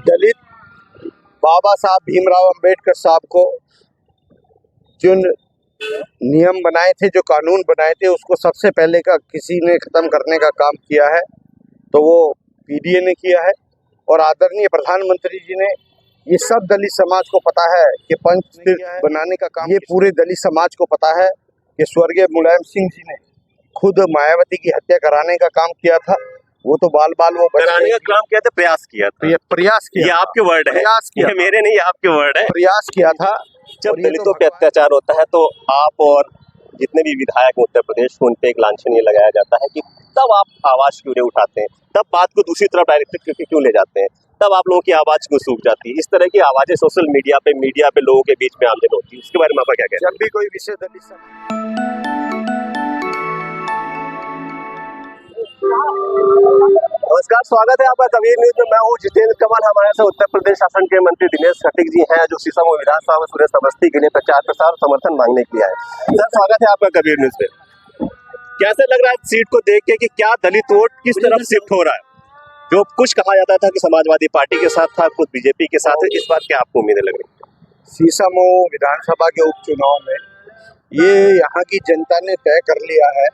दलित बाबा साहब भीमराव अंबेडकर साहब को जो नियम बनाए थे, जो कानून बनाए थे, उसको सबसे पहले का किसी ने खत्म करने का काम किया है तो वो पीडीए ने किया है। और आदरणीय प्रधानमंत्री जी ने, ये सब दलित समाज को पता है कि पंचतीर्थ बनाने का काम, ये पूरे दलित समाज को पता है कि स्वर्गीय मुलायम सिंह जी ने खुद मायावती की हत्या कराने का काम किया था। वो तो बाल बाल वो कराने का काम किया था, प्रयास किया था। प्रयास किया, ये आपके वर्ड है, प्रयास किया, ये मेरे नहीं, आपके वर्ड है। प्रयास किया था। जब दलितों पे अत्याचार होता है तो आप और जितने भी विधायक उत्तर प्रदेश को, उन पे एक लांछन ये लगाया जाता है कि तब आप आवाज क्यों नहीं उठाते हैं, तब बात को दूसरी तरफ डायरेक्ट क्यों ले जाते हैं, तब आप लोगों की आवाज क्यों सूख जाती है। इस तरह की आवाजें सोशल मीडिया पे लोगों के बीच में आमजन होती है, उसके बारे में आप क्या कहते हैं? जब भी कोई विषय दलित नमस्कार, स्वागत है आपका कबीर न्यूज में। मैं हूँ जितेंद्र कमल। हमारे साथ उत्तर प्रदेश शासन के मंत्री दिनेश खटीक जी हैं, जो सीसामऊ विधानसभा में सुरेश अवस्थी के लिए प्रचार प्रसार समर्थन मांगने के लिए आए। सर, स्वागत है आपका कबीर न्यूज में। कैसे लग रहा है सीट को देख के कि क्या दलित वोट किस तरफ शिफ्ट हो रहा है? जो कुछ कहा जाता था कि समाजवादी पार्टी के साथ था, कुछ बीजेपी के साथ है, इस बात की आपको उम्मीदें लग रही है? सीसामऊ विधानसभा के उपचुनाव में ये यहाँ की जनता ने तय कर लिया है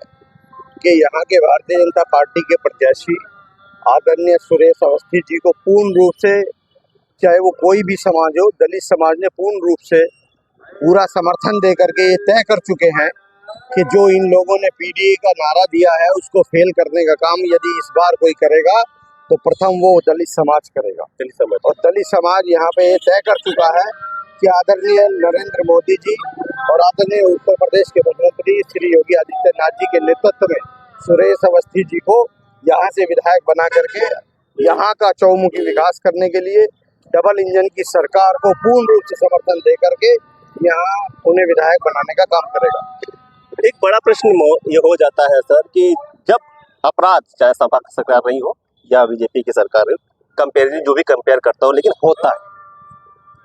कि यहाँ के भारतीय जनता पार्टी के प्रत्याशी आदरणीय सुरेश अवस्थी जी को पूर्ण रूप से, चाहे वो कोई भी समाज हो, दलित समाज ने पूर्ण रूप से पूरा समर्थन दे करके ये तय कर चुके हैं कि जो इन लोगों ने पीडीए का नारा दिया है उसको फेल करने का काम यदि इस बार कोई करेगा तो प्रथम वो दलित समाज करेगा। और दलित समाज यहाँ पे ये तय कर चुका है कि आदरणीय नरेंद्र मोदी जी और आदरणीय उत्तर प्रदेश के मुख्यमंत्री श्री योगी आदित्यनाथ जी के नेतृत्व में सुरेश अवस्थी जी को यहाँ से विधायक बना करके यहाँ का चौमुखी विकास करने के लिए डबल इंजन की सरकार को पूर्ण रूप से समर्थन दे करके यहाँ उन्हें विधायक बनाने का काम करेगा। एक बड़ा प्रश्न ये हो जाता है सर कि जब अपराध, चाहे सपा की सरकार रही हो या बीजेपी की सरकार हो, कंपेरिजन जो भी कंपेयर करता हो, लेकिन होता है,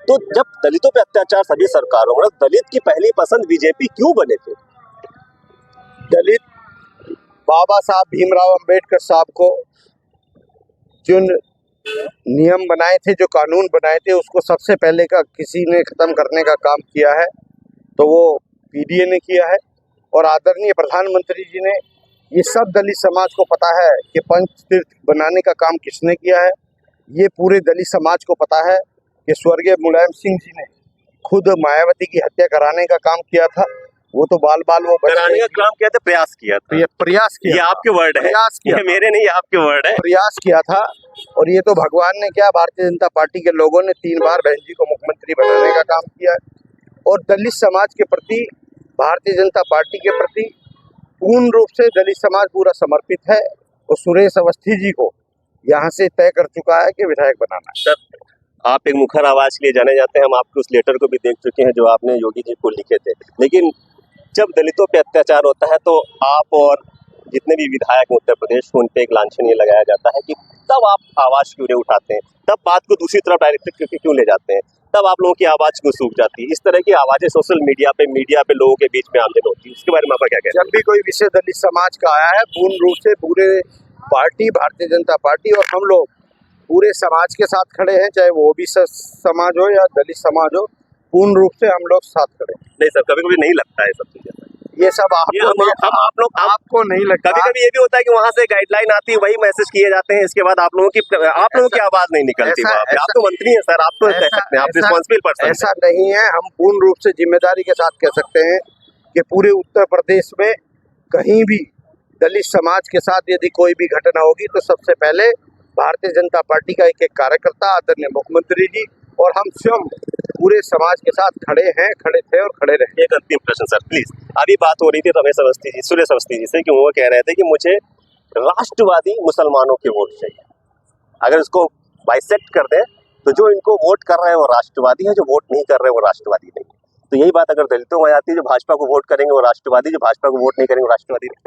तो जब दलितों पे अत्याचार सभी सरकारों में, दलित की पहली पसंद बीजेपी क्यों बने थे? दलित बाबा साहब भीमराव अंबेडकर साहब को जो नियम बनाए थे, जो कानून बनाए थे, उसको सबसे पहले का किसी ने खत्म करने का काम किया है तो वो पीडीए ने किया है। और आदरणीय प्रधानमंत्री जी ने, ये सब दलित समाज को पता है कि पंचतीर्थ बनाने का काम किसने किया है। ये पूरे दलित समाज को पता है कि स्वर्गीय मुलायम सिंह जी ने खुद मायावती की हत्या कराने का काम किया था। वो तो बाल बाल वो कराने का काम किया था, प्रयास किया था। प्रयास किया, ये आपके वर्ड है, प्रयास किया, ये मेरे नहीं, आपके वर्ड है। प्रयास किया था। और ये तो भगवान ने क्या, भारतीय जनता पार्टी के लोगों ने 3 बार बहन जी को मुख्यमंत्री बनाने का काम किया है। और दलित समाज के प्रति, भारतीय जनता पार्टी के प्रति पूर्ण रूप से दलित समाज पूरा समर्पित है। और सुरेश अवस्थी जी को यहाँ से तय कर चुका है कि विधायक बनाना है। सर, आप एक मुखर आवाज के लिए जाने जाते हैं। हम आपके उस लेटर को भी देख चुके हैं जो आपने योगी जी को लिखे थे। लेकिन जब दलितों पे अत्याचार होता है तो आप और जितने भी विधायक उत्तर प्रदेश को, उन पे एक लांछन ये लगाया जाता है कि तब आप आवाज क्यों नहीं उठाते हैं, तब बात को दूसरी तरफ डायरेक्ट क्यों ले जाते हैं, तब आप लोगों की आवाज क्यों सूख जाती है। इस तरह की आवाजें सोशल मीडिया पे लोगों के बीच में आमजन होती है, उसके बारे में आप क्या कहते हैं? जब भी कोई विषय दलित समाज का आया है, पूर्ण रूप से पूरे पार्टी, भारतीय जनता पार्टी और हम लोग पूरे समाज के साथ खड़े हैं, चाहे वो भी समाज हो या दलित समाज हो, पूर्ण रूप से हम लोग साथ खड़े हैं। नहीं सर, कभी कभी नहीं लगता है सब चीजें, ये सब आपको नहीं लगता। कभी कभी ये भी होता है कि वहाँ से गाइडलाइन आती है, वही मैसेज किए जाते हैं, इसके बाद आप लोगों की आवाज नहीं निकलती। आप तो मंत्री हैं सर, आप तो कह सकते हैं, आप रिस्पॉन्सिबल पर्सन। ऐसा नहीं है, हम पूर्ण रूप से जिम्मेदारी के साथ कह सकते हैं कि पूरे उत्तर प्रदेश में कहीं भी दलित समाज के साथ यदि कोई भी घटना होगी तो सबसे पहले भारतीय जनता पार्टी का एक एक आदरणीय मुख्यमंत्री जी और हम स्वयं पूरे समाज के साथ खड़े हैं, खड़े थे और खड़े रहे। एक अंतिम प्रश्न सर, प्लीज। अभी बात हो रही थी रमेश अवस्थी जी, सुरेश अवस्थी जी से, कि वो कह रहे थे कि मुझे राष्ट्रवादी मुसलमानों के वोट चाहिए। अगर इसको बाइसेक्ट कर दें तो जो इनको वोट कर रहे हैं वो राष्ट्रवादी है, जो वोट नहीं कर रहे हैं वो राष्ट्रवादी नहीं। तो यही बात अगर दलितों में आती है, जो भाजपा को वोट करेंगे वो राष्ट्रवादी, जो भाजपा को वोट नहीं करेंगे वो राष्ट्रवादी नहीं।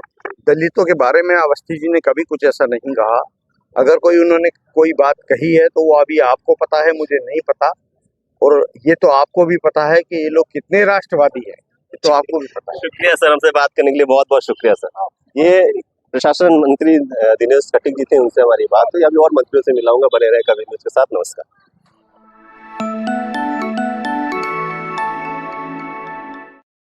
दलितों के बारे में अवस्थी जी ने कभी कुछ ऐसा नहीं कहा। अगर उन्होंने कोई बात कही है तो वो अभी आपको पता है, मुझे नहीं पता। और ये तो आपको भी पता है कि ये लोग कितने राष्ट्रवादी हैं, तो आपको भी पता है। शुक्रिया सर, हमसे बात करने के लिए बहुत बहुत शुक्रिया सर। ये प्रशासन मंत्री दिनेश खटीक जी थे, उनसे हमारी बात हुई। अभी और मंत्रियों से मिलाऊंगा, बने रहे कभी न्यूज़ के साथ। नमस्कार।